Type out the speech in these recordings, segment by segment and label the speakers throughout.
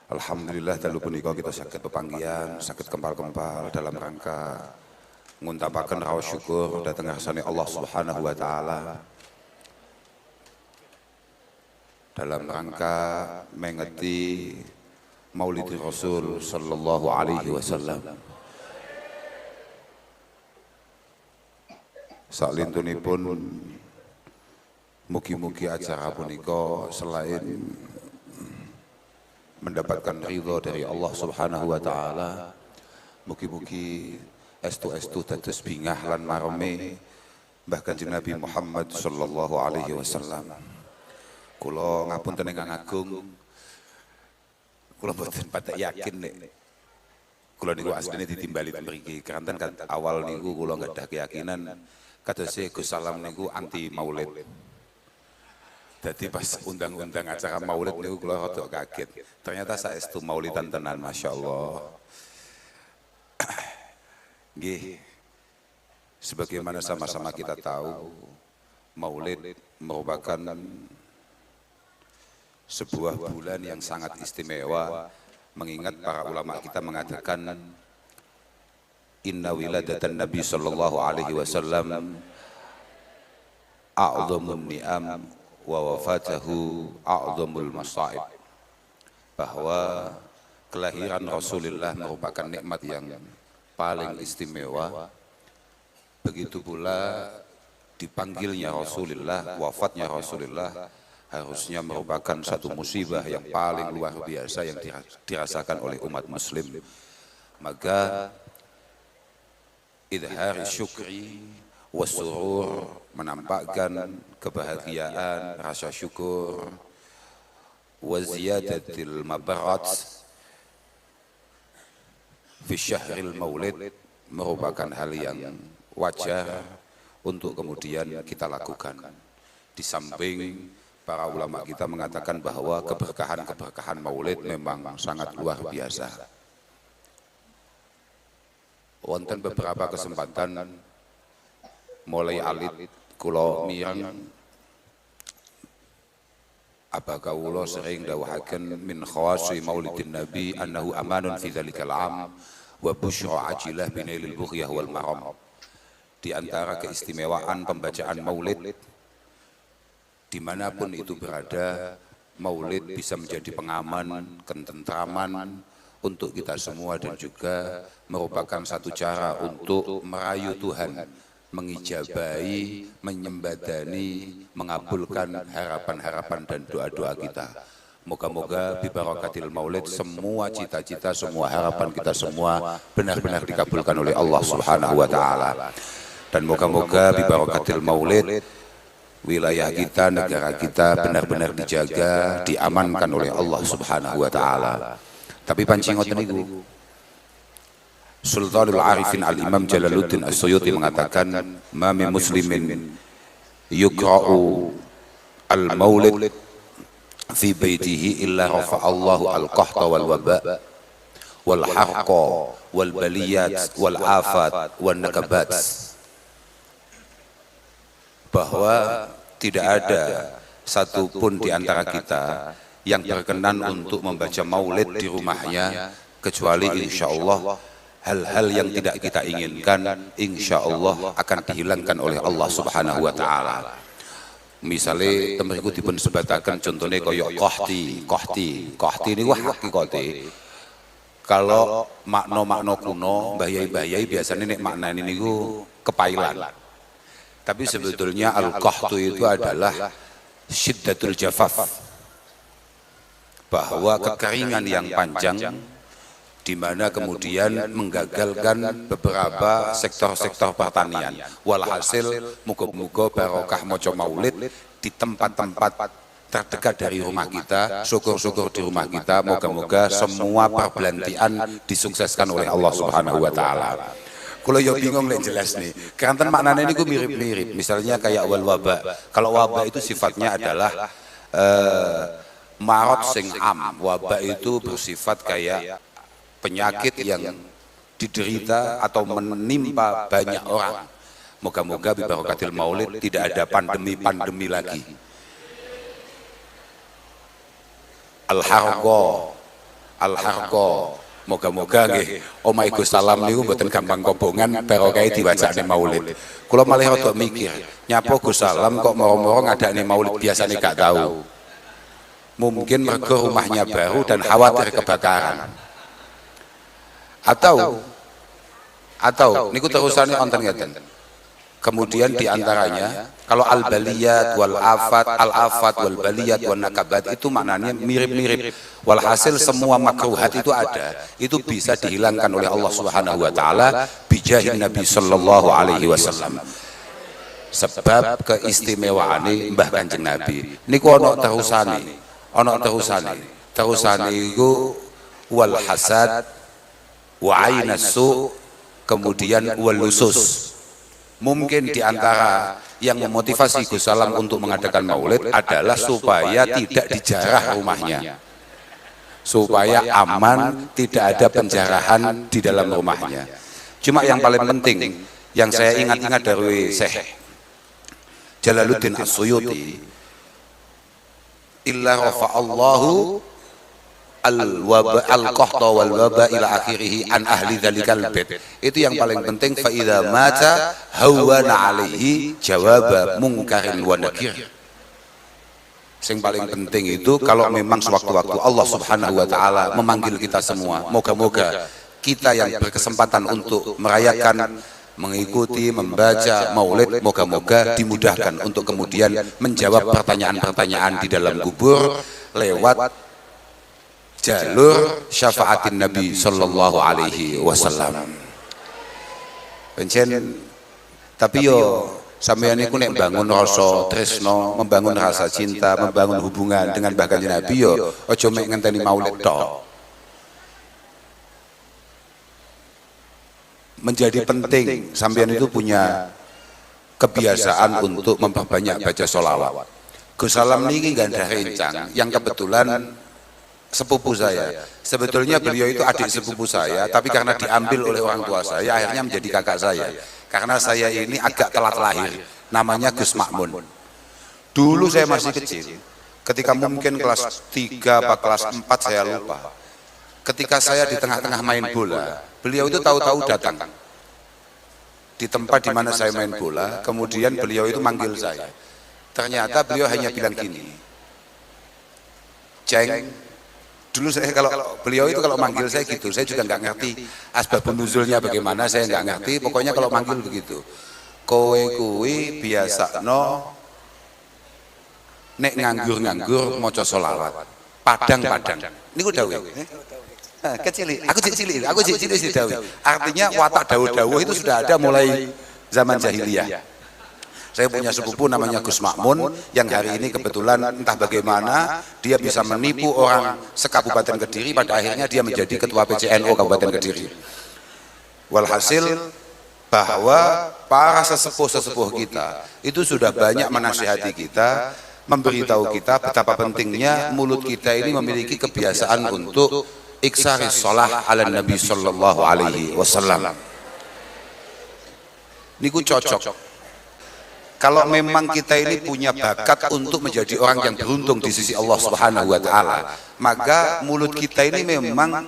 Speaker 1: Alhamdulillah dalu punika kita saged pepanggihan, saged kempal-kempal dalam rangka nguntapaken raos syukur dhateng ngarsane Allah Subhanahu wa taala. Dalam rangka mengeti Maulid Rasul sallallahu alaihi wasallam. Saklintunipun mugi-mugi acara punika selain mendapatkan ridho dari Allah Subhanahu wa taala, mugi-mugi estu-estu dados bingah lan marome Mbah Kanjeng Nabi Muhammad sallallahu alaihi wasallam. Kula ngapunten ingkang agung, kula mboten patek yakin nek kula niku asline ditimbali mriki. Keranten kan awal niku kula gadah keyakinan kadose Gus Salam niku anti maulid. Jadi pas undang-undang acara maulid niku kula rada kaget. Ternyata saestu maulidan tenan, masyaallah. Nggih. Sebagaimana sama-sama kita tahu, maulid merupakan sebuah bulan yang sangat istimewa, mengingat para ulama kita mengatakan inna wiladatan Nabi sallallahu alaihi wasallam a'dhamun ni'am wa wafatahu a'dhamul masaib, bahwa kelahiran Rasulullah merupakan nikmat yang paling istimewa. Begitu pula dipanggilnya Rasulullah, wafatnya Rasulullah harusnya merupakan satu musibah yang paling luar biasa yang dirasakan oleh umat muslim. Maka idhar syukri wasurur, menampakkan kebahagiaan, rasa syukur, wa ziyadatil mabarat fi syahril maulid, merupakan hal yang wajar untuk kemudian kita lakukan. Di samping para ulama kita mengatakan bahwa keberkahan maulid memang sangat luar biasa. Wonten beberapa kesempatan mulai alit kula mireng apa kawula sering dawuhaken min khawasi maulidin nabi annahu amanun fi dzalikal am wa busyra ajilah binailil bughyah wal maram. Di antara keistimewaan pembacaan maulid dimanapun itu berada, maulid bisa menjadi pengaman, ketentraman untuk kita semua, dan juga merupakan satu cara untuk merayu Tuhan, mengijabahi, menyembadani, mengabulkan harapan-harapan dan doa-doa kita. Moga-moga bibarakatil maulid semua cita-cita, semua harapan kita semua benar-benar dikabulkan oleh Allah Subhanahu wa taala. Dan moga-moga bibarakatil maulid wilayah kita, negara kita benar-benar dijaga, diamankan oleh Allah Subhanahu wa taala. Tapi pancing ngoten niku, Sultanul Arifin Al-Imam Jalaluddin As-Suyuti mengatakan, ma min muslimin yukra'u al-maulid fi baitihi illa rafa'allahu al-qahta wal waba wal harqa wal baliyat wal afat wal nakabat. Bahwa tidak ada satupun di antara kita yang berkenan untuk membaca maulid di rumahnya, kecuali insya Allah hal-hal yang tidak kita inginkan insya Allah akan dihilangkan oleh Allah Subhanahu wa taala. Misalnya temeriku dipun sebatakan contohnya koyok kohti ini wah hakikate. Kalau makna kuno bahayai biasanya nek makna ini niku kepailan. Tapi sebetulnya al-qahtu itu adalah syiddatul jafaf, bahwa kekeringan yang panjang di mana kemudian menggagalkan beberapa sektor-sektor pertanian. Walhasil muga-muga barokah maca maulid di tempat-tempat terdekat dari rumah kita, syukur-syukur di rumah kita, moga-moga semua perbelantian disukseskan oleh Allah Subhanahu wa taala. Kalau yo bingung lek jelas nih. Keranten maknanya ini gue mirip-mirip. Misalnya kayak wal waba. Kalau wabah itu sifatnya adalah marot sing am. Wabah itu bersifat kayak penyakit yang diderita atau menimpa banyak orang. Moga-moga bibarakatil maulid tidak ada pandemi lagi. Al-harqa Al-Harqa. Moga-moga nggih omahe Gus Salam niku mboten gampang kobongan barokah diwacane maulid. Kula malih rada mikir, nyapa Gus Salam kok moro-moro ngadakne maulid biasane gak tahu. Mungkin mergo rumahnya baru dan khawatir kebakaran. Atau niku terusane wonten ngeten. Kemudian diantaranya kalau al-baliyat wal afat wal baliyat wal nakabat itu maknanya mirip-mirip. Walhasil semua makruhat itu ada, itu bisa dihilangkan oleh Allah Subhanahu wa taala bijahin Nabi sallallahu alaihi wasallam. Sebab keistimewaane Mbah Kanjeng Nabi. Niku ana terusane. Terusane iku wal hasad wa ainasu kemudian wal lusus. Mungkin diantara yang memotivasi Gus Salam untuk mengadakan maulid adalah supaya tidak dijarah rumahnya, supaya aman, tidak ada penjarahan di dalam rumahnya. Cuma yang paling penting yang saya ingat-ingat dari Syekh Jalaluddin As-Suyuti, illa rafa'allahu al-qahta wal waba ila akhirih an ahli dzalikal bait. Itu yang paling penting, fa idza mata hawana alaihi jawab mungkarin wa nakir. Yang paling penting itu kalau memang sewaktu-waktu Allah Subhanahu wa taala memanggil kita semua, moga-moga kita yang berkesempatan untuk merayakan, mengikuti, membaca maulid, moga-moga dimudahkan untuk kemudian menjawab pertanyaan-pertanyaan di dalam kubur lewat jalur syafaatin Nabi sallallahu alaihi wasallam. Pencen tapi yo sampeyan niku nek bangun rasa tresno, membangun rasa cinta, membangun hubungan dengan Mbah Kanjeng Nabi yo aja mek ngenteni maulid tok. Menjadi penting sampeyan itu punya kebiasaan untuk memperbanyak baca sholawat. Gus Salam niki ganda rencang yang kebetulan sepupu saya. Sebetulnya beliau itu adik sepupu saya, tapi karena diambil oleh orang tua saya, akhirnya menjadi kakak saya. Karena saya ini agak telat lahir, namanya Gus Makmun. Dulu saya masih kecil, ketika mungkin kelas 3 atau kelas 4 saya lupa. Ketika saya di tengah-tengah main bola, beliau itu tahu-tahu datang di tempat di mana saya main bola, kemudian beliau itu manggil saya. Ternyata beliau hanya bilang gini, Ceng. Dulu saya kalau beliau itu kalau manggil saya gitu, saya juga nggak ngerti asbabun nuzulnya bagaimana, saya nggak ngerti. Pokoknya kalau manggil begitu, kowe kuwi biasa no nek nganggur maca sholawat, padang. Niku dawuh. Kecil, aku cilik dawuh. Artinya watak dawuh-dawuh itu sudah ada mulai zaman jahiliyah. Saya punya sepupu namanya Gus Makmun yang hari ini kebetulan entah bagaimana dia bisa menipu orang sekabupaten Kediri, pada akhirnya dia menjadi ketua PCNO Kabupaten Kediri. Walhasil bahwa para sesepuh-sesepuh kita itu sudah banyak menasihati kita, memberitahu kita betapa pentingnya mulut kita ini memiliki kebiasaan untuk iksaris sholah ala Nabi sallallahu alaihi wasallam. Niku cocok. Kalau memang kita ini punya bakat untuk menjadi orang yang beruntung di sisi Allah Subhanahu wa taala, maka mulut kita ini memang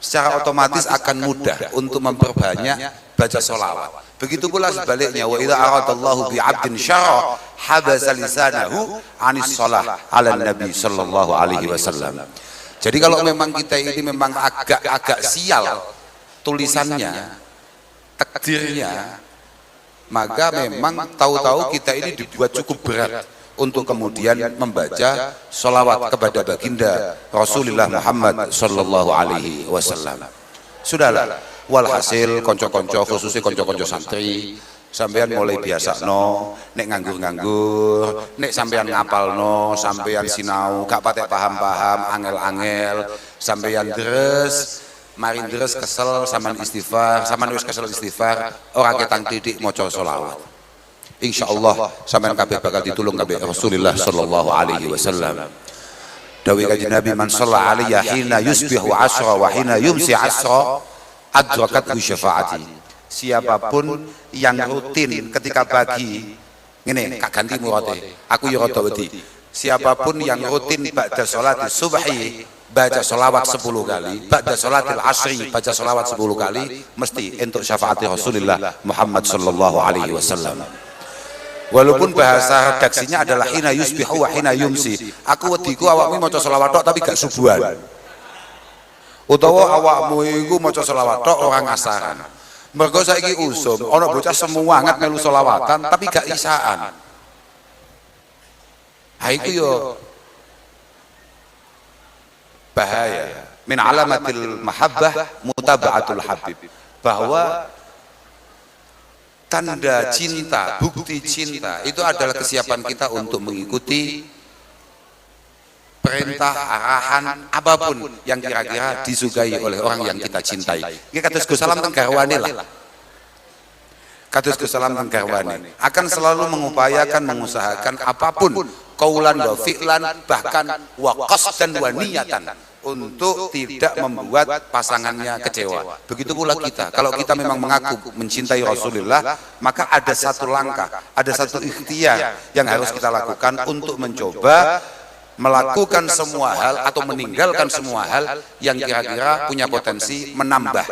Speaker 1: secara otomatis akan mudah untuk memperbanyak baca sholawat. Begitu pula sebaliknya, wa idza aradallahu bi 'abdin syarra habasa lisanahu 'anis shalah 'ala nabi sallallahu alaihi wasallam. Jadi kalau memang kita ini memang agak sial tulisannya, takdirnya, maka memang tahu-tahu kita ini dibuat cukup berat untuk kemudian membaca sholawat kepada baginda Rasulullah Muhammad sallallahu alaihi wasallam. Sudahlah, walhasil konco-konco, khususnya konco-konco santri, sampean mulai biasa no, nek nganggur, nek sampean ngapal no, sampean sinau, gak patek paham-paham, angel-angel, sampean deres. Mari deres kesel sampean istighfar, sampean wis kesel istighfar, ora ketang titik maca sholawat. Insyaallah sampean kabeh bakal ditulung kabeh Rasulullah sallallahu alaihi wasallam. Dawuh Kanjeng Nabi, man shalla alayya hina yusbihu asra wa hina yumsi asra adrakat syafaati. Siapapun yang rutin ketika pagi ngene kak ganti murate, aku ya rada wedi. Siapapun yang rutin ba'da salat subhi baca sholawat 10 kali, ba'da sholatil asri baca sholawat 10 kali, mesti untuk syafaati Rasulullah Muhammad sallallahu alaihi wasallam. Walaupun bahasa redaksinya adalah hina yusbihu wa hina yumsi. Aku wediku awakmu maca sholawat tok tapi gak subuhan. Utawa awakmu iku maca sholawat tok ora ngasaran. Mergo saiki usum ana bocah semangat melu sholawatan tapi gak isaan. Ha iku yo bahaya. Min alamatil mahabbah mutaba'atul habib, bahwa tanda cinta, bukti cinta itu adalah kesiapan kita untuk mengikuti perintah, arahan apapun yang kira-kira disukai oleh orang yang kita cintai. Iki kados Gus Salam teng garwane lah. Kados Gus Salam teng garwane akan selalu mengupayakan, mengusahakan apapun qaulan wa fi'lan, bahkan wa qasdan wa niyatan, untuk tidak membuat pasangannya kecewa. Begitu pula kita, kalau kita memang mengaku mencintai Rasulullah, maka ada satu langkah, ada satu ikhtiar yang harus kita lakukan untuk mencoba melakukan semua hal atau meninggalkan semua hal yang kira-kira punya potensi menambah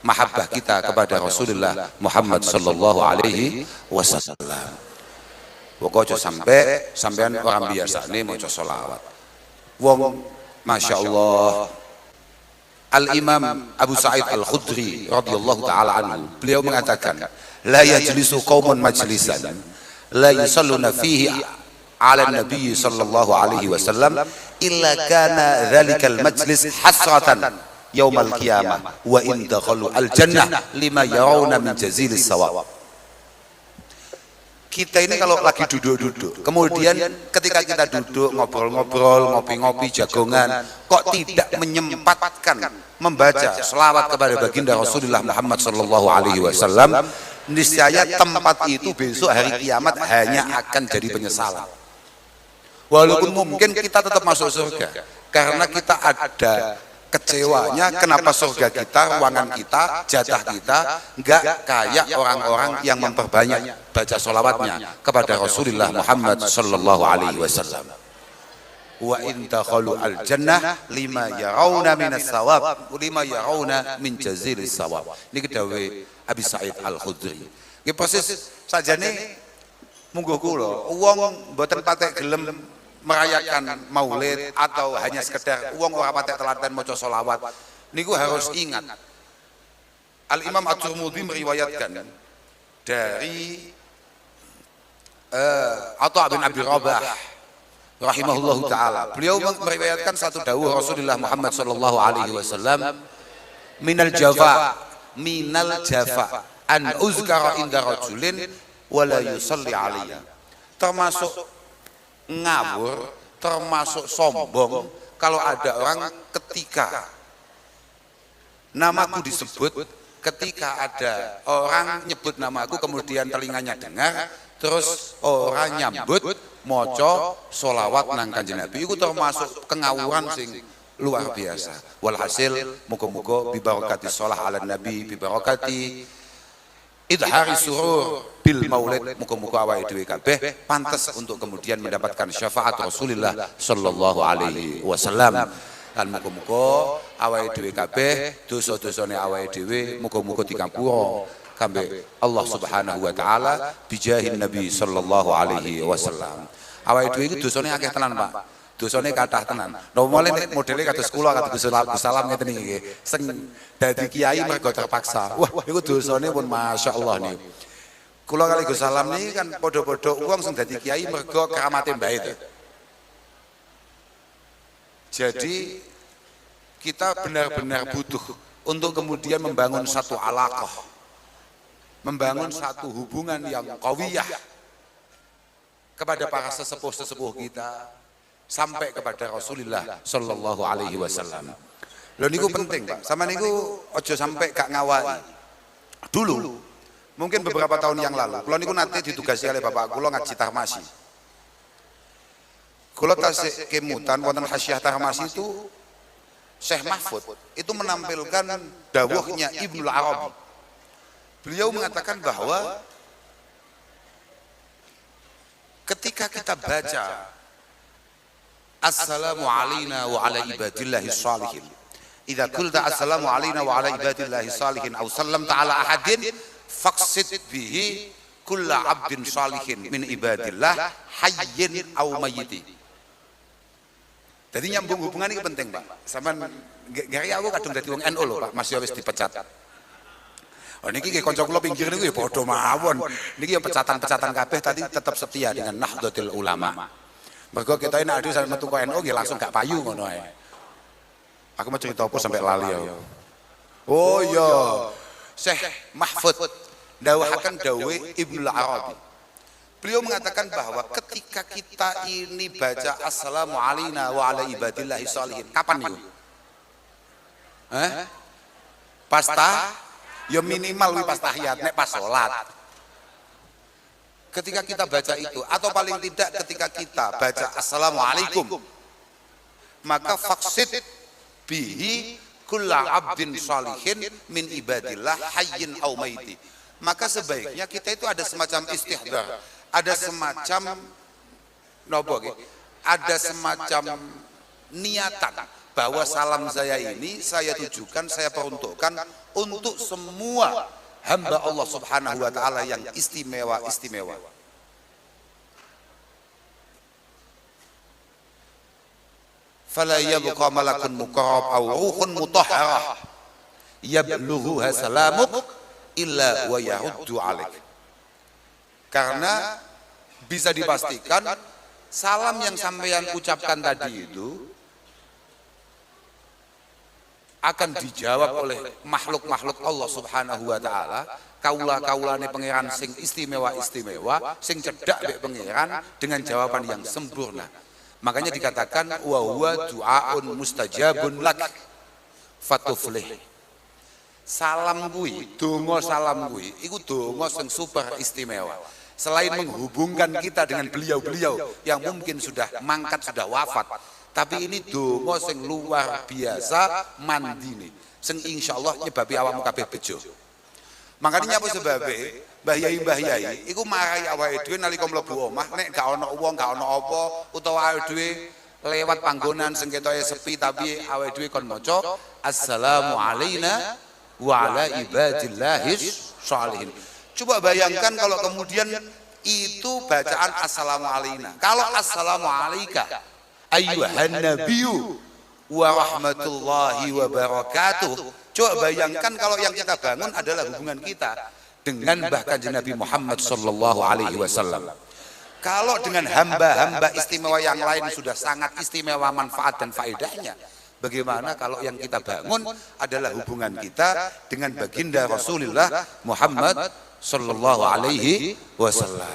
Speaker 1: mahabbah kita kepada Rasulullah Muhammad sallallahu alaihi wasallam. Pokoknya sampean orang biasa nih mau sholawat. Wong Masya Allah, Al-Imam Abu Sa'id Al-Khudri radhiyallahu ta'ala anhu, beliau mengatakan, la yajlisu qaumun majlisan la yusalluna fihi ala nabi sallallahu alaihi wasallam illa kana dhalikal majlis hasratan yaumal qiyamah wa in dakhalu al-jannah lima yarawna min jazilis sawab. Kita ini kalau lagi duduk-duduk, kemudian ketika kita duduk ngobrol-ngobrol, ngopi-ngopi, jagongan, kok tidak menyempatkan membaca selawat kepada baginda Rasulullah Muhammad sallallahu alaihi wasallam, niscaya tempat itu besok hari kiamat hanya akan jadi penyesalan. Walaupun mungkin kita tetap masuk surga, karena kita ada kecewanya kenapa surga kita, ruangan kita, jatah kita enggak kayak orang-orang yang memperbanyak baca sholawatnya kepada Rasulullah Muhammad sallallahu alaihi wasallam. Wa in dakhalu al jannah lima yarawna minas sawab lima yarawna min jazilis sawab. Niki dawuh Abi Sa'id Al-Khudri. Nggih persis sajane munggo kula wong mboten patek gelem merayakan maulid atau hanya sekedar uang ora patek telaten maca sholawat, niku harus ingat Al-Imam At-Tirmidzi meriwayatkan dari Atha bin Abi Rabah rahimahullahu taala, beliau meriwayatkan satu dawuh Rasulullah Muhammad sallallahu alaihi wasallam, minal jafa an uzkara inda rajulin wala yusalli alayya, termasuk ngawur, termasuk sombong kalau ada orang ketika namaku disebut, ketika ada orang nyebut namaku kemudian telinganya dengar, terus orang nyambut moco sholawat nang Kanjeng Nabi, itu termasuk kengawuran sing luar biasa. Walhasil muga-muga bibarakati sholah ala Nabi, bibarakati idhari surur bil maulid, muga-muga awake dhewe kabeh pantes untuk kemudian mendapatkan syafaat Rasulullah sallallahu alaihi wasallam. Lan muga-muga awake dhewe kabeh dosa-dosane awake dhewe muga-muga dikampura kambe Allah Subhanahu wa taala bijahin Nabi sallallahu alaihi wasallam. Awake dhewe iki dosane akeh tenan, Pak. Dosane kathah tenan. Nomale nek modele kados kula kados Gus Salam ngeten iki. Sing dadi kiai mergo terpaksa. Wah, niku dosane pun masyaallah niku. Kula kali Gus Salam niki kan padha-padha wong sing dadi kiai mergo keramate mbah itu. Jadi kita benar-benar butuh untuk kemudian membangun satu alaqah, membangun satu hubungan yang qawiyah kepada para sesepuh-sesepuh kita, sampai kepada Rasulullah sallallahu alaihi wasallam. Lho niku penting, Pak. Sama niku ojo sampai gak ngawali. Dulu, mungkin beberapa tahun yang lalu, kula niku nate ditugasi oleh bapak kula ngaji Tarmasi. Kula tasik kemutan wonten Hasyiah Tarmasi itu Syekh Mahfud itu menampilkan dawuhnya Ibnu Arabi. Beliau mengatakan bahwa ketika kita baca assalamu alaina wa ala ibadillahi shalihin. Idza qulta assalamu alaina wa ala ibadillahi shalihin aw sallamta ala ahadin faqsid bihi kulla abdin shalihin min ibadillah hayyin aw mayyiti. Jadi nyambung hubungan ini penting, Pak. Sampeyan gari aku kadung dadi wong NU lho, Pak. Mas ya wis dipecat. Oh niki nggih kanca kula pinggir niku ya padha mawon. Niki ya pecatan-pecatan kabeh tadi tetap setia dengan Nahdlatul Ulama. Mergo kita nek ade sampe metu kok NU nggih langsung gak payu ngono ae. Aku mau cerita apa sampai lali ya. Oh iya. Syekh Mahfud dawuhaken dawuh Ibnu Arabi. Beliau mengatakan bahwa ketika kita ini baca assalamu alaina wa ala ibadillahi sholihin, kapan itu? Pas ya minimal pas tahiyat, nek pas sholat. Ketika kita baca itu, atau paling tidak ketika kita baca assalamualaikum, maka faksid bihi kulla abdin sholihin min ibadillah hayyin aw maiti. Maka sebaiknya kita itu ada semacam istihdar, ada semacam ada semacam niatan bahwa salam saya ini saya tujukan, saya peruntukkan untuk semua hamba Allah Subhanahu wa taala yang istimewa-istimewa. Fala yabqa malakun muqarrab aw ruhun mutahharah yablughuha salamuk illa wa yaruddu alaik. Karena bisa dipastikan salam yang sampeyan ucapkan tadi itu akan dijawab oleh makhluk-makhluk Allah Subhanahu wa taala, kaula-kaulane pangeran sing istimewa-istimewa, sing cedhak mek pangeran dengan jawaban yang sempurna. Makanya dikatakan wa huwa du'aun mustajabun lak fatuflih. Salam kuwi, donga salam kuwi iku donga sing super istimewa. Selain menghubungkan kita dengan beliau-beliau yang mungkin sudah mangkat, sudah wafat, tapi ini donga sing luar biasa mandine, sing insyaallah nyebabi awakmu kabeh bejo. Makanya apa sebabe Mbah Yai iku marai awake dhewe nalika mlebu omah nek gak ana wong, gak ana apa, utawa awake dhewe lewat panggonan sing ketoke sepi tapi awake dhewe kon maca assalamu alaina wa ala ibadillahis sholihin. Coba bayangkan kalau kemudian itu bacaan assalamu alaina. Kalau assalamu alaika ayyuhan nabiyyu wa rahmatullahi wa barakatuh. Coba bayangkan kalau yang kita bangun adalah hubungan kita dengan bahkan Nabi Muhammad sallallahu alaihi wasallam. Kalau dengan hamba-hamba istimewa yang lain sudah sangat istimewa manfaat dan faedahnya, bagaimana kalau yang kita bangun adalah hubungan kita dengan baginda Rasulullah Muhammad sallallahu alaihi wasallam.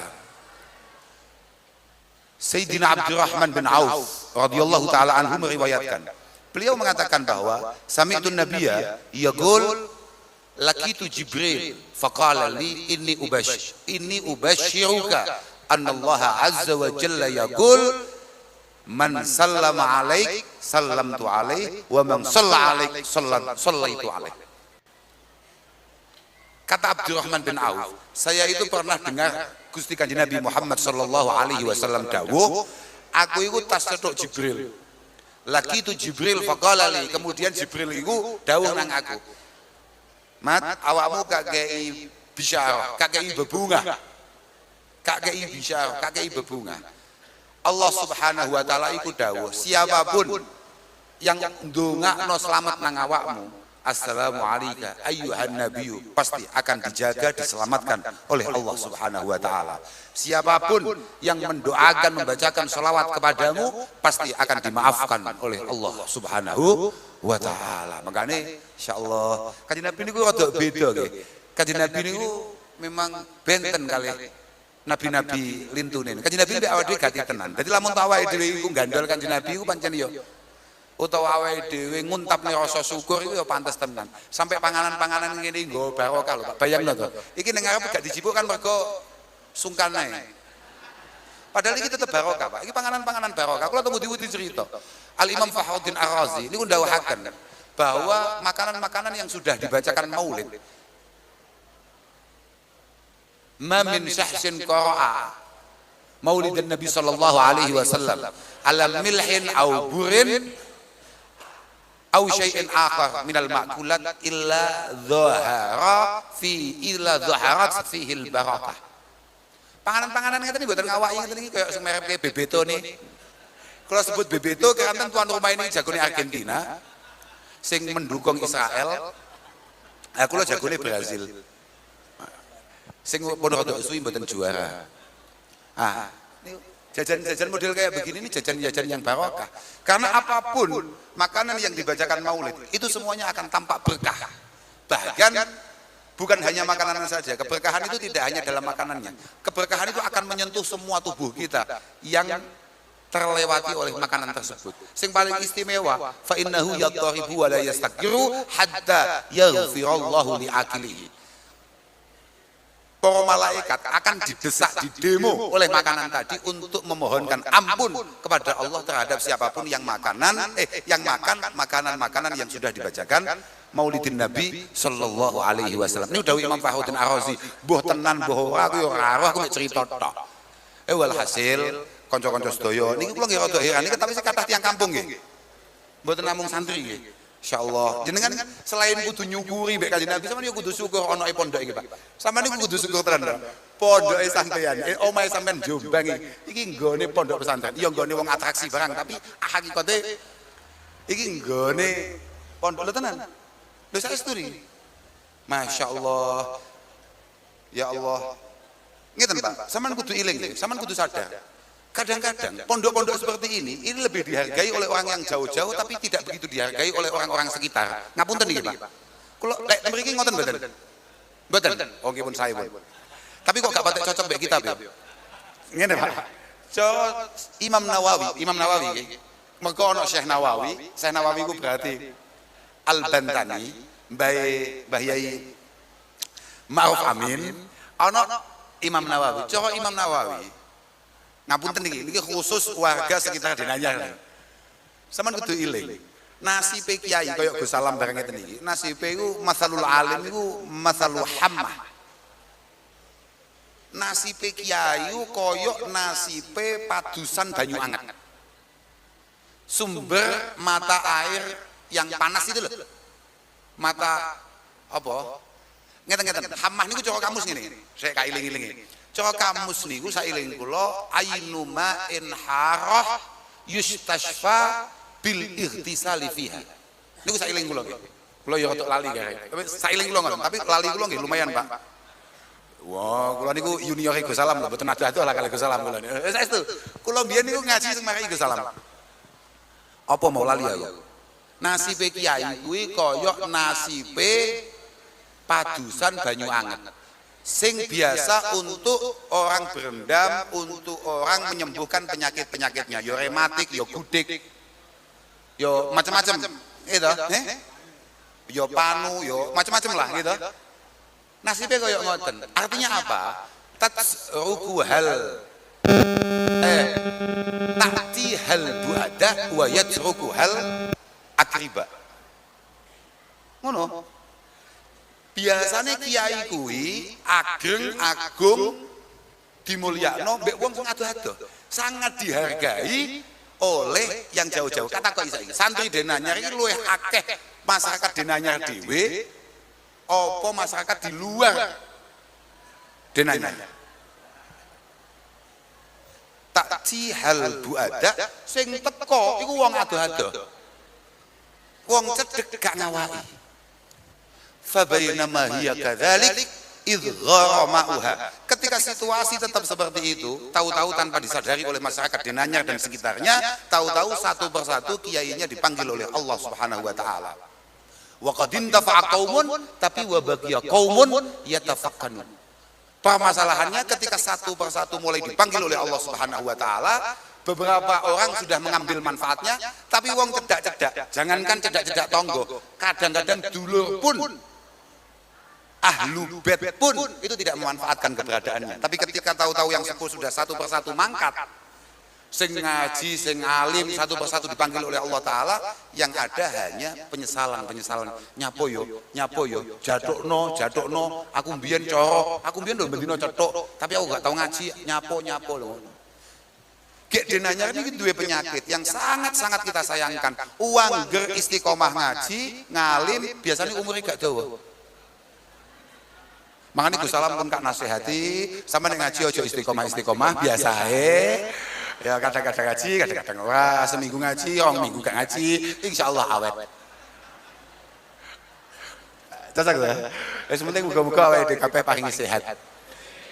Speaker 1: Sayyidina Abdurrahman bin Auf radhiyallahu taala anhu meriwayatkan, beliau mengatakan bahwa sami'tun nabiyya yaqul laqitu Jibril faqala li inni ubashiruka anna Allah azza wa jalla yaqul man sallama alaik sallamtu alaih wa man shalla alaik sallaitu alaih. Kata Abdurrahman bin Auf, saya itu pernah dengar Gusti Kanjeng Nabi Muhammad sallallahu alaihi wasallam dawuh, aku itu tas cetuk Jibril. Laki itu Jibril faqala li, kemudian Jibril itu dawuh nang aku, Mat, awakmu kakei bisyarah, kakei bebungah, kakei bisyarah, kakei bebungah. Allah Subhanahu wa taala iku dawuh, siapapun yang ndongakno selamat nang awakmu, assalamu alayka ayyuhan nabiyyu, pasti akan dijaga, diselamatkan oleh Allah Subhanahu wa taala. Siapapun yang mendoakan, membacakan selawat kepadamu, pasti akan dimaafkan oleh Allah Subhanahu wa taala. Makane insyaallah Kanjeng Nabi niku rada beda nggih. Kanjeng Nabi niku memang benten kali nabi-nabi lintune. Kanjeng Nabi mbek awake dhewe gati tenan. Dadi lamun awake dhewe iku gandol Kanjeng Nabi iku pancen ya utawa awake dhewe nguntapne rasa syukur iku ya pantes tenan. Sampai panganan-panganan ngene nggo barokah lho Pak. Bayangno to. Iki ning arep gak dijipuk kan mergo sungkan ae. Padahal ini tetap barokah Pak. Ini panganan-panganan barokah. Kalau temu diwuti cerita, Al Imam Fakhruddin Ar-Razi ini ndawuhaken bahwa makanan-makanan yang sudah dibacakan maulid, ma min syahsin qara'a maulidin Nabi sallallahu alaihi wasallam ala milhin au burin au syai'in akhar minal ma'kulat illa dhaharat fihi al barakah. Panganan-panganan ngeten iki mboten ngawaki ngeten iki kaya sing merek Bebeto nih. Kalau sebut Bebeto kanten tuan rumah ini jagone Argentina sing mendukung Israel. Kula jagone Brazil. Sing Ponorogo suwi mboten juara. Jajan-jajan model kayak begini ini jajan-jajan yang barokah. Karena apapun makanan yang dibacakan maulid itu semuanya akan tampak berkah. Bahkan bukan hanya makanan saja, keberkahan itu tidak hanya dalam makanannya. Keberkahan itu akan menyentuh semua tubuh kita yang terlewati oleh makanan tersebut. Sing paling istimewa, fa innahu yadharibu wa la yastaghfiru hatta yaghfirallahu li akilihi. Para malaikat akan didesak, didemo oleh makanan tadi untuk memohonkan ampun kepada Allah terhadap siapapun yang makan makanan-makanan yang sudah dibacakan Maulidin Nabi sallallahu alaihi wasallam. Ini dawuh Imam Fakhruddin Ar-Razi, mbuh tenan mbuh ora aku yo ora roh, aku mek cerita tok. Walhasil kanca-kanca sedaya niki kula nggih rada heran niki tapi kathah tiyang kampung nggih. Mboten namung santri nggih. Insyaallah. Jenengan selain kudu nyukuri mbek Kanjeng Nabi, sampeyan yo kudu syukur ana pondok iki, Pak. Sampeyan niku kudu syukur tenan. Pondoke sampeyan, omahe sampeyan Jombang iki nggone pondok pesantren. Ya nggone wong atraksi barang, tapi hakikate iki nggone pondok tenan. Lho saestu iki. Masyaallah. Ya Allah. Ngeten Pak, sampean kudu iling, sampean kudu sadar. Kadang-kadang pondok-pondok seperti ini lebih dihargai oleh orang yang jauh-jauh tapi tidak begitu dihargai oleh orang-orang sekitar. Ngapunten niki Pak. Kula lek mriki ngoten mboten? Mboten. Oh nggih pun sae pun. Tapi kok gak patek cocok mbek kita, Pak. Ngene Pak. Imam Nawawi nggih. Mergo ana Syekh Nawawi ku berarti Al-Bantani, Mbah Yai Ma'ruf Amin, ana Imam Nawawi. Cara Imam Nawawi ngapunten niki khusus warga sekitar Denanyar. Sampeyan kudu iling. Nasibe kiai kaya Gus Salam bareng ngeten iki. Nasibe iku masalul alim iku masalul hammah. Nasibe kiai kaya nasibe padusan banyu anget. Sumber mata air yang panas itu loh. Mata apa? Ngeten-ngeten. Hammah niku cara kamus ngene. Saya kailing-ilingi. Cara kamus niku sailing kula ainuma in harah yustashfa bil ightisali fiha. Niku sailing kula nggih. Kula ya rada lali kae. Tapi sailing kula ngoten, tapi lali kula nggih lumayan, Pak. Wah, kula niku junior Gus Salam lho, mboten ada lah kali Gus Salam kula. Saestu. Kula biyen niku ngaji teng marang Gus Salam. Apa mau lali aku? Nasibe kiai kuwi kaya nasibe padusan banyu anget. Sing biasa untuk orang berendam, untuk orang menyembuhkan penyakit-penyakitnya, yo rematik, yo gudik, yo macam-macam, gitu, yo panu, yo macam-macam lah, gitu. Nasibnya kayak ngoten. Artinya apa? Tatsruku hal, ta'ti hal bu'ada wa yatsruku hal akriba. Ngono. Biasanya kiai kuwi ageng agung dimulyakno mbek wong sing adoh-adoh. Sangat dihargai oleh yang jauh-jauh. Kata kok iso iki. Santri Denanyar iki luwih akeh masyarakat Denanyar dhewe apa masyarakat di luar Denanyar. Takti hal buada sing teko iku wong adoh-adoh. Wong cedhek gak ngawaki. Fabainama hiya kadzalik idh gharamauha. Ketika situasi tetap seperti itu, tahu-tahu tanpa disadari oleh masyarakat Denanyar dan sekitarnya, tahu-tahu satu persatu kiainya dipanggil oleh Allah Subhanahu wa taala. Wa qad intafa'a qaumun tapi wa baqiya qaumun yatafakkanun. Permasalahannya ketika satu persatu mulai dipanggil oleh Allah Subhanahu wa taala, beberapa orang sudah mengambil manfaatnya, tapi wong cedak-cedak, jangankan cedak-cedak tonggo, kadang-kadang dulur pun ahlu bed pun itu tidak memanfaatkan keberadaannya. Tapi ketika tahu-tahu yang sepuh sudah satu persatu mangkat, sing ngaji, sing alim, satu persatu dipanggil oleh Allah Ta'ala, yang ada hanya penyesalan. Nyapo yo, jadukno, aku mbien coro, aku mbien dong bendino cetok, tapi aku gak tahu ngaji, nyapo loh. Gek denanyar ini dua penyakit yang sangat-sangat kita sayangkan. Uang ger istiqomah ngaji, ngalim, biasanya umurnya gak dawa. Makanya Gus Salam pun kak nasihati, sama nih ngaji ojo istiqomah biasa ya kadang-kadang ngaji, kadang-kadang ora, seminggu ngaji, minggu gak ngaji, insya Allah awet. Cocok ya? Sementing muga-muga awet di KP paling sehat.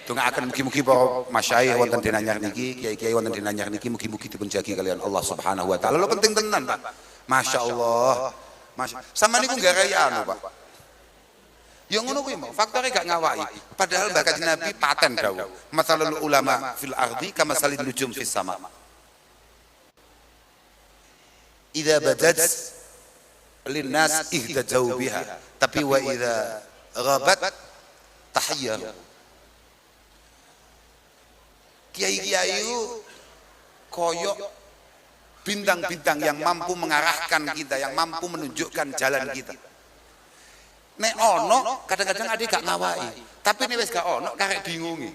Speaker 1: Tunggu akan mugi-mugi para masyayikh wonten dinanyar niki, kiai-kiai wonten dinanyar niki mugi-mugi dipun jagi kalian Allah Subhanahu wa taala. Lo penting tenan, Pak. Masya Allah. Sama niku nggarai anu, Pak. Yang ngono kuwi mau faktore gak ngawai. Padahal bakat Nabi paten dawuh. Masalul ulama fil ardi kama salin nujum fis sama. Idza badat linnas ihdajau biha. Tapi wa idza ghabat tahayyar. Kiai-kiai itu koyok bintang-bintang yang mampu mengarahkan kita, yang mampu menunjukkan jalan kita. Nek ono kadang-kadang ada gak ngawai, tapi nek wis gak ono karek bingungi.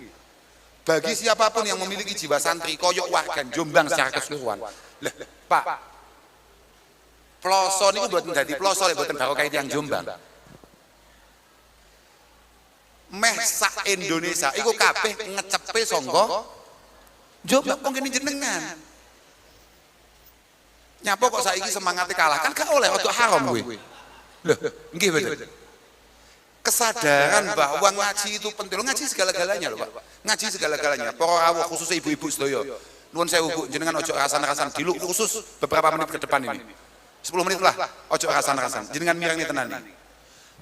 Speaker 1: Bagi siapapun yang memiliki jiwa santri koyok warga Jombang secara keseluruhan. Lah, Pak. Ploso niku mboten dadi ploso lek mboten barokah yang Jombang. Meh sak Indonesia iku kabeh ngecepe sangga Jombang kok ngene jenengan. Nyapa kok saiki semangatnya kalah kan gak oleh ojo haram kuwi. Loh, nggih betul. Kesadaran bahwa ngaji itu penting. Ngaji segala-galanya loh, Pak. Ngaji segala-galanya. Para rawuh khusus ibu-ibu sedaya. Nuwun sewu Bu, jenengan ojo rasan-rasan dilu khusus beberapa menit ke depan ini. 10 menit lah, ojo rasan-rasan. Jenengan mirang tenan iki.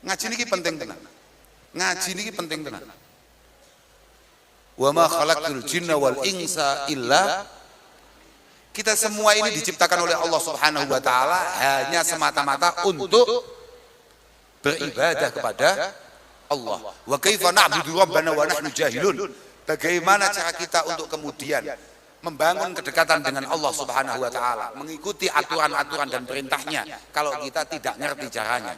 Speaker 1: Ngaji niki penting tenan. Ngaji niki penting tenan. Wa ma khalaqtul jinna wal insa illa, kita semua ini diciptakan oleh Allah Subhanahu wa taala hanya semata-mata untuk beribadah kepada Allah. Wa kaifa na'budu rabbana wa nahnu jahilun. Bagaimana cara kita untuk kemudian membangun kedekatan dengan Allah Subhanahu wa taala, mengikuti aturan-aturan dan perintahnya kalau kita tidak ngerti caranya.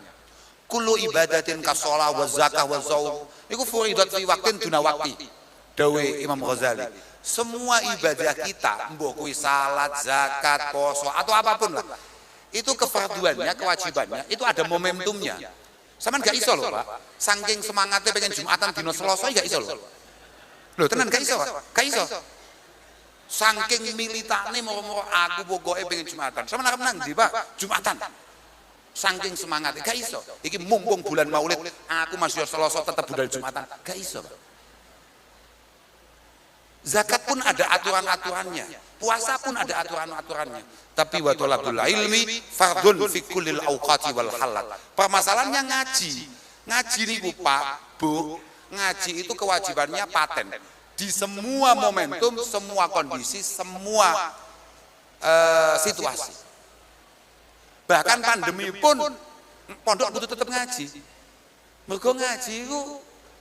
Speaker 1: Kullu ibadatin kasolah wa zakah wa zaum iku furidat fi waqtin duna waqti. Dawe Imam Ghazali. Semua ibadah kita, mbok kuwi salat, zakat, poso atau apapun lah. Itu kefarduannya, kewajibannya, itu ada momentumnya. Sampeyan gak iso lho, Pak. Saking semangatnya pengen Jumatan dino Selasa gak iso lho. Lho tenan gak iso, Pak. Gak iso. Saking militane moro-moro aku pokoke pengen Jumatan. Sampeyan arep nang ndi, Pak? Jumatan. Saking semangatnya gak iso. Iki mumpung bulan Maulid, aku masih Selasa tetep budal Jumatan. Gak iso, Pak. Zakat pun ada aturan-aturannya, puasa pun ada aturan-aturannya. Tapi wa talabul ilmi fardun fi kullil awqati wal halat. Permasalahannya ngaji niku Pak, Bu, ngaji itu kewajibannya paten di semua momentum, semua kondisi, semua situasi. Bahkan pandemi pun pondok butuh tetap ngaji. Mergo ngaji itu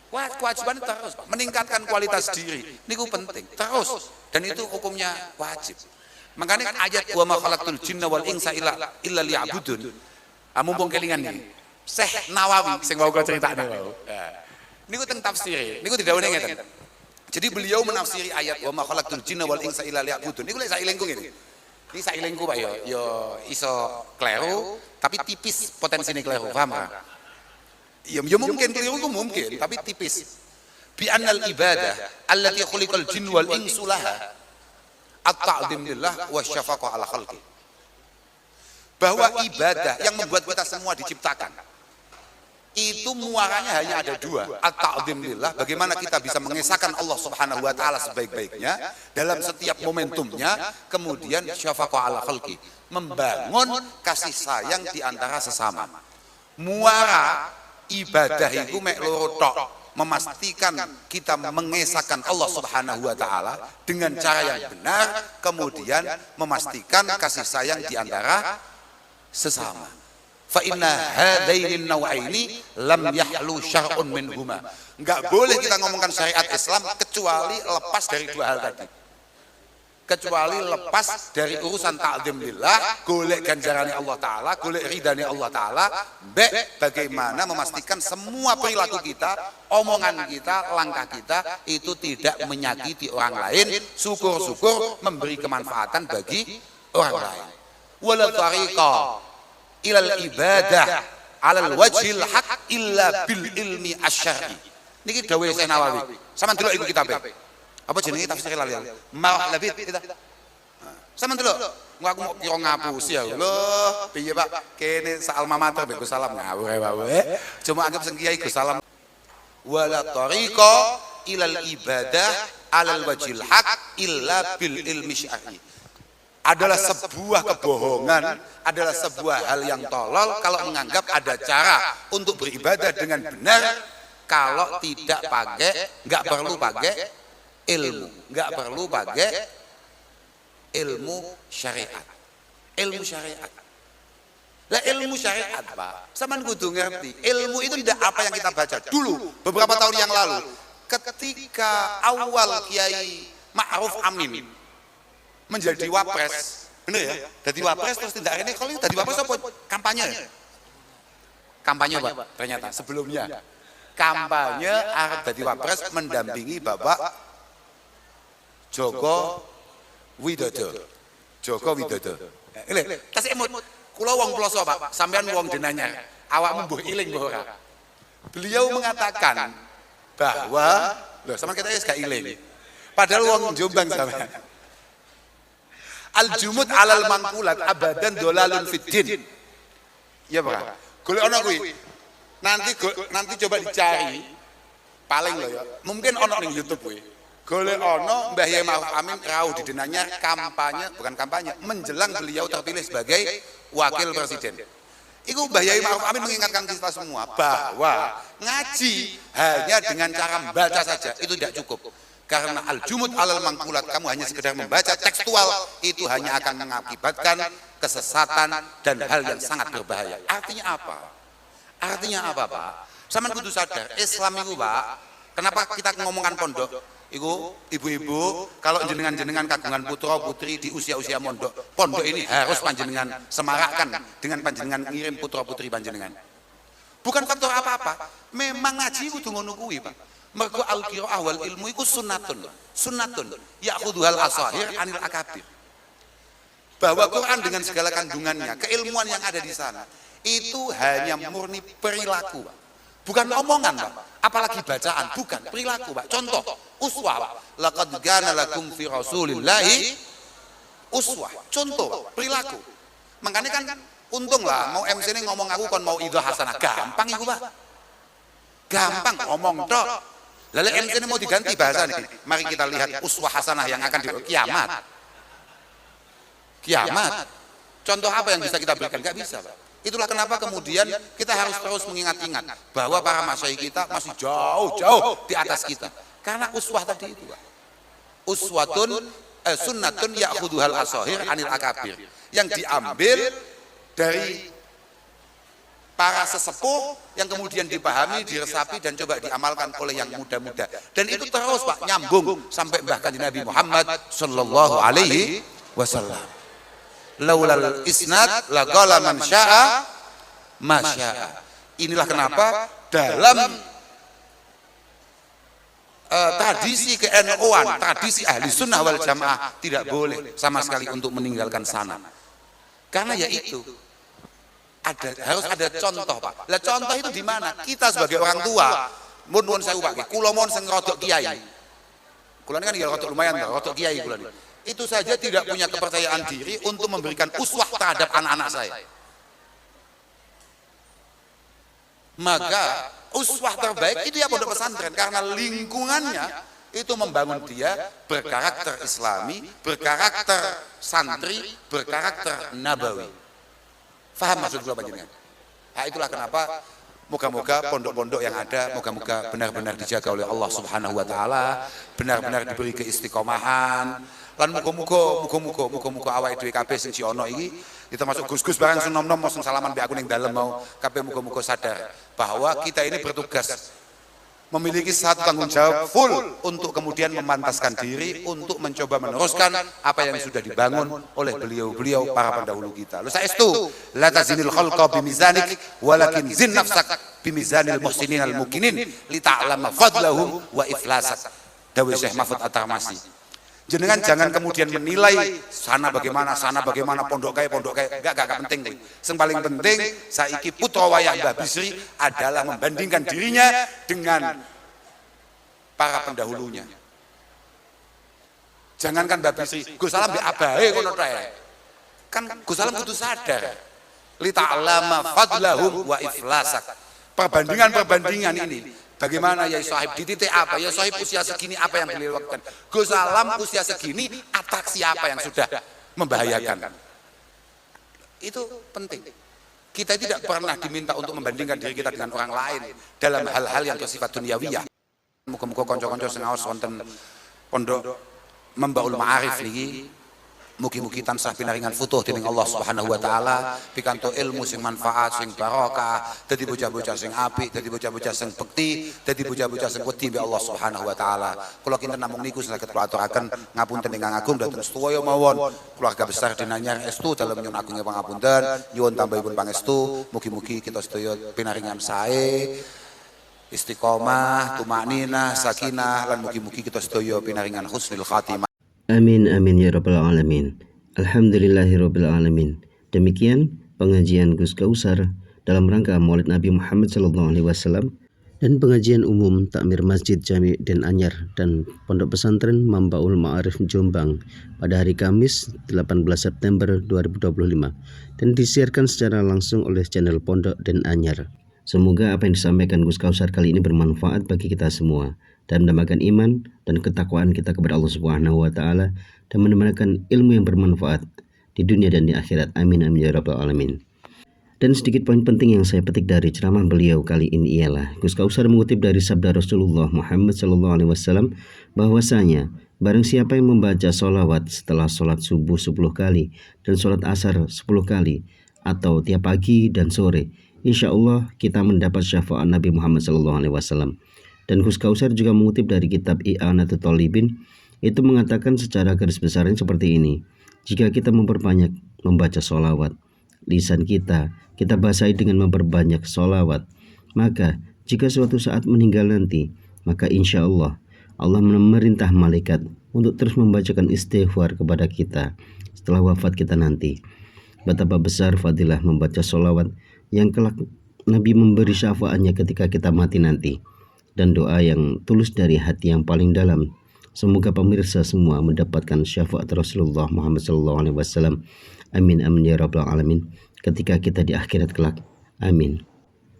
Speaker 1: kewajiban terus, meningkatkan kualitas diri. Niku penting terus, dan itu hukumnya wajib. Makanya ayat wa ma khalaqtul jinna wal insa illa liya'budun. Mumpung kelingan nih. Syekh Nawawi sing wau critakne wau. Niku teng tafsir, niku didhawuhi ngeten. Jadi beliau menafsiri ayat wa ma khalaqtul jinna wal insa illa liya'budun. Niku lek sailengku ngene. Ini sailengku Pak ya iso kleru, tapi tipis potensine kleru, paham Pak? Ya mungkin keliru itu mungkin, tapi tipis. Bi annal ibadah allati khuliqal jin wal insu laha at-ta'zim lillah wa syafaqah ala khalqi. Bahwa ibadah yang membuat kita semua diciptakan itu muaranya hanya ada dua, at-ta'zim lillah, bagaimana kita bisa mengesahkan Allah Subhanahu wa taala sebaik-baiknya dalam setiap momentumnya, kemudian syafaqah ala khalqi, membangun kasih sayang di antara sesama. Muara ibadah itu mek loro tok, memastikan kita mengesahkan Allah Subhanahu wa taala dengan cara yang benar, kemudian memastikan kasih sayang di antara sesama. Fa inna hadainin nawaini lam yahlu syar'un minhuma. Enggak boleh kita ngomongkan syariat Islam kecuali lepas dari dua hal tadi. kecuali lepas dari urusan ta'zim lillah, golek ganjarane Allah Ta'ala, golek ridhane Allah Ta'ala, bagaimana memastikan semua perilaku kita, omongan kita, langkah kita itu tidak menyakiti orang lain, syukur-syukur memberi kemanfaatan bagi orang lain. Wala tariqa ilal ibadah alal wajhil haq illa bil ilmi asyari. Niki dawuh Syekh Nawawi. Sampeyan delok iku kitabe. Apa jenenge tafsir lali? Ma'al labid kita. Sampeyan delok. Aku mau kira ngapusi ya. Lho, piye Pak? Kene sa alma mater Gus Salam ngawur wae. Cuma anggap sing kiai Gus Salam. Wala tariqa ilal ibadah alal wajhil haq illa bil ilmi syar'i. Adalah sebuah kebohongan, adalah sebuah hal yang tolol kalau menganggap ada cara untuk beribadah dengan benar kalau tidak pakai, nggak perlu pakai ilmu, nggak perlu pakai ilmu syariat. Ilmu syariat. Lah ilmu syariat, Pak. Sampeyan kudu ngerti. Ilmu itu tidak apa yang kita baca dulu beberapa tahun yang lalu. Ketika awal Kiai Ma'ruf Amin menjadi wapres, bener ya? Jadi wapres terus tidak ini kalau jadi wapres apa? Kampanye. Kampanye, Pak. Ternyata sebelumnya kampanye arep dadi wapres mendampingi Bapak Joko Widodo. Joko Widodo. Lho, tasih emut. Kula wong Ploso, Pak. Sampean wong Denanyar. Awakmu mbuh iling mbuh ora? Beliau mengatakan bahwa lho, sampean kita wis gak iling. Padahal wong Jombang sampean. Al-jumud alal mangkulat abadan dolalun fiddin. Iya, Pak. Golek ana kuwi. Nanti coba dicari. Paling lho ya. Mungkin ana ning YouTube kuwi. Golek ana Mbah Yai Ma'ruf Amin rawuh di Denanyar kampanye, bukan kampanye, menjelang beliau terpilih sebagai wakil presiden. Iku Mbah Yai Ma'ruf Amin mengingatkan kita semua bahwa ngaji hanya dengan cara membaca saja itu tidak cukup. Karena al-jumud alal mangkulat, kamu hanya sekedar membaca tekstual, itu hanya akan mengakibatkan kesesatan dan hal yang sangat berbahaya. Artinya apa? Artinya apa, Pak? Sampeyan kudu sadar, Islam itu, Pak, kenapa kita ngomongkan pondok? Iku ibu-ibu, kalau jenengan-jenengan kagungan putra putri di usia-usia pondok ini harus panjenengan semarakkan dengan panjenengan ngirim putra putri panjenengan. Bukan faktor apa-apa, memang ngaji kudu ngono kuwi, Pak. Mergo al-qiraah wal ilmu iku sunnatun ya'khudhuhal asahir anil akabir. Bahwa Quran dengan segala kandungannya, keilmuan yang ada di sana itu hanya murni perilaku, bukan omongan, Pak. Apalagi bacaan, bukan perilaku, Pak. Contoh, uswah, Pak. Laqad kana lakum fi rasulillahi uswah. Contoh, Pak, perilaku. Makanya kan untung lah mau MC ini ngomong aku kon mau idhah hasanah, gampang iku, Pak. Gampang ngomong tok. Lalu MC ini mau diganti bahasa nih. Mari kita lihat uswah hasanah yang akan di kiamat. Kiamat. Contoh apa yang bisa kita berikan? Gak bisa, Pak. Itulah kenapa kemudian kita harus terus mengingat-ingat bahwa para masyayikh kita masih jauh-jauh di atas kita. Karena uswah tadi itu, Pak. Uswatun sunnatun ya'khudhuhal asahir anil akabir. Yang diambil dari para sesepuh yang kemudian dipahami, diresapi dan coba diamalkan oleh yang muda-muda. Dan itu terus, Pak, nyambung sampai bahkan di Nabi Muhammad sallallahu alaihi wasallam. Laulal isnad laqala man syaa ma syaa. Inilah kenapa dalam tradisi ke-NU-an, tradisi ahli sunnah wal jamaah tidak boleh sama sekali untuk meninggalkan sanad. Karena yaitu harus ada contoh, Pak. Lah contoh itu di mana? Kita sebagai orang tua, mun sewu Pak, kula mon sing rodok kiai. Kula kan ya rodok lumayan to, rodok kiai kula ini. Itu saja tidak punya kepercayaan diri untuk memberikan uswah terhadap anak-anak saya. Maka uswah terbaik itu ya pondok pesantren karena lingkungannya itu membangun dia berkarakter Islami, berkarakter santri, berkarakter nabawi. Faham maksud gua panjenengan? Nah, itulah kenapa moga-moga pondok-pondok yang ada moga-moga benar-benar dijaga oleh Allah Subhanahu wa taala, benar-benar diberi keistiqomahan. Lan muga-muga awake dhewe kabeh sing ono iki, termasuk Gus-gus barang sing nom-nom sing salaman mbek aku ning dalem mau, kabeh muga-muga sadar bahwa kita ini bertugas memiliki satu tanggung jawab full untuk kemudian memantaskan diri untuk mencoba meneruskan apa yang sudah dibangun oleh beliau-beliau para pendahulu kita. Lu saestu la tazinil khalqa bimizanik walakin zin nafsak bimizanil muhsinin al mukinin li ta'lama fadlahum wa iflasak. Dawuh Syekh Mahfud At-Tarmasi. Jenengan jangan kemudian menilai sana bagaimana, pondok kaya, enggak penting. Yang paling penting saiki putra wayah Mbah Bisri adalah membandingkan dirinya dengan para pendahulunya. Jangankan Mbah Bisri, Gus Salam mbek abahe ngono tae. Kan Gus Salam kudu sadar. Li ta'lama fadlahum wa iflasak. Perbandingan ini. Bagaimana ya sahib di titik apa? Ya sahib usia segini apa yang beliau lakukan? Gus Salam usia segini atraksi apa yang sudah membahayakan? Itu penting. Kita tidak pernah diminta untuk membandingkan diri kita dengan orang lain dalam hal-hal yang bersifat duniawiyah. Muga-muga kanca-kanca sing ngaos wonten pondok Mambaul Ma'arif niki mugi-mugi tansah pinaringan futuh dening Allah Subhanahu wa taala, pikanto ilmu sing manfaat, sing barokah, dadi bocah-bocah sing apik, dadi bocah-bocah sing bekti, dadi bocah-bocah sing wedi mbek Allah Subhanahu wa taala. Kula kinten namung niku saged kula aturaken ngapunten ingkang agung dhateng sedaya mawon keluarga besar Denanyar estu dalem nyuwun agungnya pangapunten, nyuwun tambahipun pangestu, mugi-mugi kita sedaya pinaringan sae, istiqomah, tumakninah, sakinah, lan mugi-mugi kita sedaya pinaringan husnul khatimah.
Speaker 2: Amin amin ya rabbal alamin. Alhamdulillahirabbil alamin. Demikian pengajian Gus Kausar dalam rangka Maulid Nabi Muhammad SAW dan pengajian umum takmir Masjid Jami Den Anyar dan Pondok Pesantren Mambaul Ma'arif Jombang pada hari Kamis 18 September 2025 dan disiarkan secara langsung oleh channel Pondok Den Anyar. Semoga apa yang disampaikan Gus Kausar kali ini bermanfaat bagi kita semua dan menambahkan iman dan ketakwaan kita kepada Allah Subhanahu wa taala dan menambahkan ilmu yang bermanfaat di dunia dan di akhirat. Amin amin ya rabbal alamin. Dan sedikit poin penting yang saya petik dari ceramah beliau kali ini ialah Gus Kausar mengutip dari sabda Rasulullah Muhammad SAW bahwasanya barang siapa yang membaca sholawat setelah sholat subuh 10 kali dan sholat asar 10 kali atau tiap pagi dan sore, insya Allah kita mendapat syafaat Nabi Muhammad SAW. Dan Gus Kausar juga mengutip dari kitab I'anatul Thalibin, itu mengatakan secara garis besarnya seperti ini. Jika kita memperbanyak membaca sholawat, lisan kita basahi dengan memperbanyak sholawat, maka jika suatu saat meninggal nanti, maka insya Allah memerintah malaikat untuk terus membacakan istighfar kepada kita setelah wafat kita nanti. Betapa besar fadilah membaca sholawat yang kelak Nabi memberi syafaatnya ketika kita mati nanti. Dan doa yang tulus dari hati yang paling dalam. Semoga pemirsa semua mendapatkan syafaat Rasulullah Muhammad SAW. Amin amin ya rabbal alamin. Ketika kita di akhirat kelak. Amin.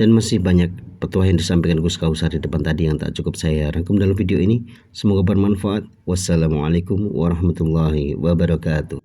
Speaker 2: Dan masih banyak petua yang disampaikan Gus Kausar di depan tadi yang tak cukup saya rangkum dalam video ini. Semoga bermanfaat. Wassalamualaikum warahmatullahi wabarakatuh.